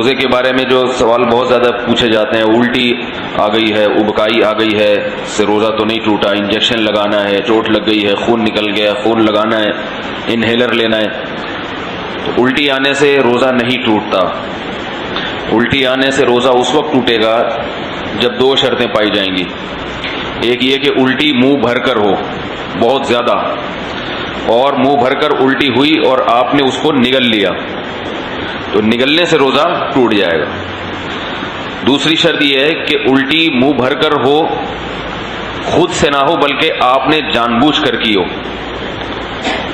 روزے کے بارے میں جو سوال بہت زیادہ پوچھے جاتے ہیں، الٹی آ گئی ہے، ابکائی آ گئی ہے، اس سے روزہ تو نہیں ٹوٹا، انجیکشن لگانا ہے، چوٹ لگ گئی ہے، خون نکل گیا، خون لگانا ہے، انہیلر لینا ہے، تو الٹی آنے سے روزہ نہیں ٹوٹتا۔ الٹی آنے سے روزہ اس وقت ٹوٹے گا جب دو شرطیں پائی جائیں گی۔ ایک یہ کہ الٹی منہ بھر کر ہو بہت زیادہ، اور منہ بھر کر الٹی ہوئی اور آپ نے اس کو نگل لیا، تو نگلنے سے روزہ ٹوٹ جائے گا۔ دوسری شرط یہ ہے کہ الٹی منہ بھر کر ہو، خود سے نہ ہو بلکہ آپ نے جان بوجھ کر کی ہو،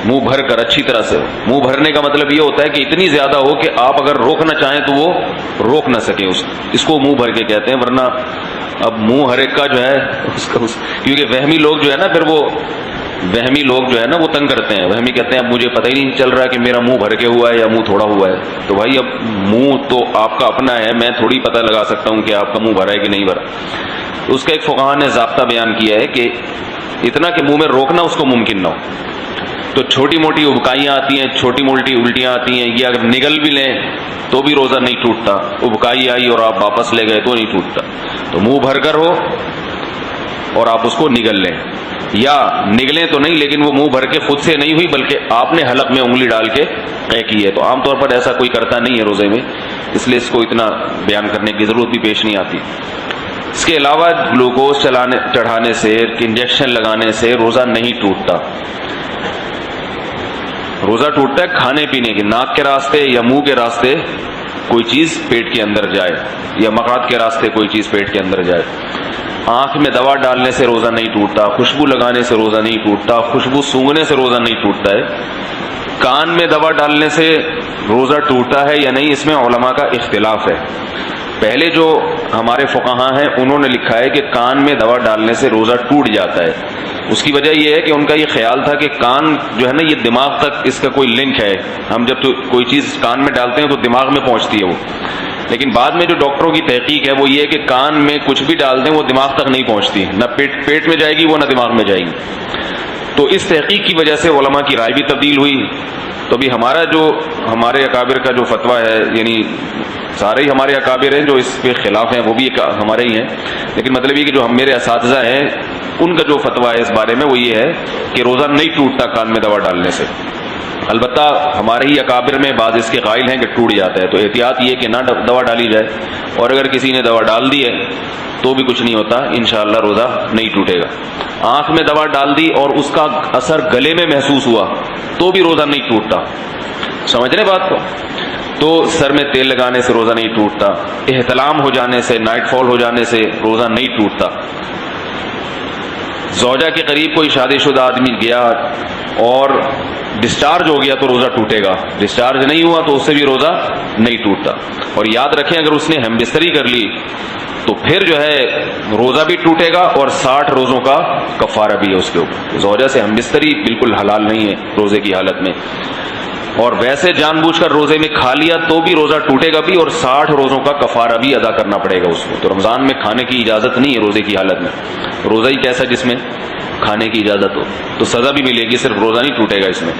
منہ بھر کر اچھی طرح سے ہو۔ منہ بھرنے کا مطلب یہ ہوتا ہے کہ اتنی زیادہ ہو کہ آپ اگر روکنا چاہیں تو وہ روک نہ سکیں، اس کو منہ بھر کے کہتے ہیں۔ ورنہ اب منہ ہر ایک کا جو ہے کیونکہ وہمی لوگ جو ہے نا، پھر وہ وہمی لوگ جو ہے نا وہ تنگ کرتے ہیں، وہمی کہتے ہیں اب مجھے پتہ ہی نہیں چل رہا کہ میرا منہ بھر کے ہوا ہے یا منہ تھوڑا ہوا ہے۔ تو بھائی اب منہ تو آپ کا اپنا ہے، میں تھوڑی پتہ لگا سکتا ہوں کہ آپ کا منہ بھرا ہے کہ نہیں بھرا۔ اس کا ایک فقہا نے ضابطہ بیان کیا ہے کہ اتنا کہ منہ میں روکنا اس کو ممکن نہ ہو۔ تو چھوٹی موٹی ابکائیاں آتی ہیں، چھوٹی موٹی الٹیاں آتی ہیں، یہ اگر نگل بھی لیں تو بھی روزہ نہیں ٹوٹتا۔ ابکائی آئی اور آپ واپس لے گئے تو نہیں ٹوٹتا۔ تو منہ بھر کر ہو اور آپ اس کو نگل لیں، یا نگلیں تو نہیں لیکن وہ منہ بھر کے خود سے نہیں ہوئی بلکہ آپ نے حلق میں انگلی ڈال کے طے کی ہے۔ تو عام طور پر ایسا کوئی کرتا نہیں ہے روزے میں، اس لیے اس کو اتنا بیان کرنے کی ضرورت بھی پیش نہیں آتی۔ اس کے علاوہ گلوکوز چڑھانے سے، انجیکشن لگانے سے روزہ نہیں ٹوٹتا۔ روزہ ٹوٹتا ہے کھانے پینے کے، ناک کے راستے یا منہ کے راستے کوئی چیز پیٹ کے اندر جائے، یا مقعد کے راستے کوئی چیز پیٹ کے اندر جائے۔ آنکھ میں دوا ڈالنے سے روزہ نہیں ٹوٹتا، خوشبو لگانے سے روزہ نہیں ٹوٹتا، خوشبو سونگھنے سے روزہ نہیں ٹوٹتا ہے۔ کان میں دوا ڈالنے سے روزہ ٹوٹتا ہے یا نہیں، اس میں علماء کا اختلاف ہے۔ پہلے جو ہمارے فقہاء ہیں انہوں نے لکھا ہے کہ کان میں دوا ڈالنے سے روزہ ٹوٹ جاتا ہے۔ اس کی وجہ یہ ہے کہ ان کا یہ خیال تھا کہ کان جو ہے نا یہ دماغ تک اس کا کوئی لنک ہے، ہم جب تو کوئی چیز کان میں ڈالتے ہیں تو دماغ میں پہنچتی ہے وہ، لیکن بعد میں جو ڈاکٹروں کی تحقیق ہے وہ یہ ہے کہ کان میں کچھ بھی ڈال دیں وہ دماغ تک نہیں پہنچتی، نہ پیٹ میں جائے گی وہ، نہ دماغ میں جائے گی۔ تو اس تحقیق کی وجہ سے علماء کی رائے بھی تبدیل ہوئی۔ تو ابھی ہمارے اکابر کا جو فتویٰ ہے، یعنی سارے ہی ہمارے اکابر ہیں جو اس کے خلاف ہیں وہ بھی ہمارے ہی ہیں، لیکن مطلب یہ کہ جو میرے اساتذہ ہیں ان کا جو فتویٰ ہے اس بارے میں وہ یہ ہے کہ روزہ نہیں ٹوٹتا کان میں دوا ڈالنے سے۔ البتہ ہمارے ہی اکابر میں بعض اس کے قائل ہیں کہ ٹوٹ جاتا ہے، تو احتیاط یہ کہ نہ دوا ڈالی جائے، اور اگر کسی نے دوا ڈال دی ہے تو بھی کچھ نہیں ہوتا، انشاءاللہ روزہ نہیں ٹوٹے گا۔ آنکھ میں دوا ڈال دی اور اس کا اثر گلے میں محسوس ہوا تو بھی روزہ نہیں ٹوٹتا، سمجھ رہے بات کو؟ تو سر میں تیل لگانے سے روزہ نہیں ٹوٹتا، احتلام ہو جانے سے، نائٹ فال ہو جانے سے روزہ نہیں ٹوٹتا۔ زوجہ کے قریب کوئی شادی شدہ آدمی گیا اور ڈسچارج ہو گیا تو روزہ ٹوٹے گا، ڈسچارج نہیں ہوا تو اس سے بھی روزہ نہیں ٹوٹتا۔ اور یاد رکھیں اگر اس نے ہم بستری کر لی تو پھر جو ہے روزہ بھی ٹوٹے گا اور 60 روزوں کا کفارہ بھی ہے اس کے اوپر۔ زوجہ سے ہم بستری بالکل حلال نہیں ہے روزے کی حالت میں، اور ویسے جان بوجھ کر روزے میں کھا لیا تو بھی روزہ ٹوٹے گا بھی، اور 60 روزوں کا کفارہ بھی ادا کرنا پڑے گا اس کو۔ تو رمضان میں کھانے کی اجازت نہیں ہے روزے کی حالت میں، روزہ ہی کیسا جس میں کھانے کی اجازت ہو، تو سزا بھی ملے گی، صرف روزہ نہیں ٹوٹے گا اس میں۔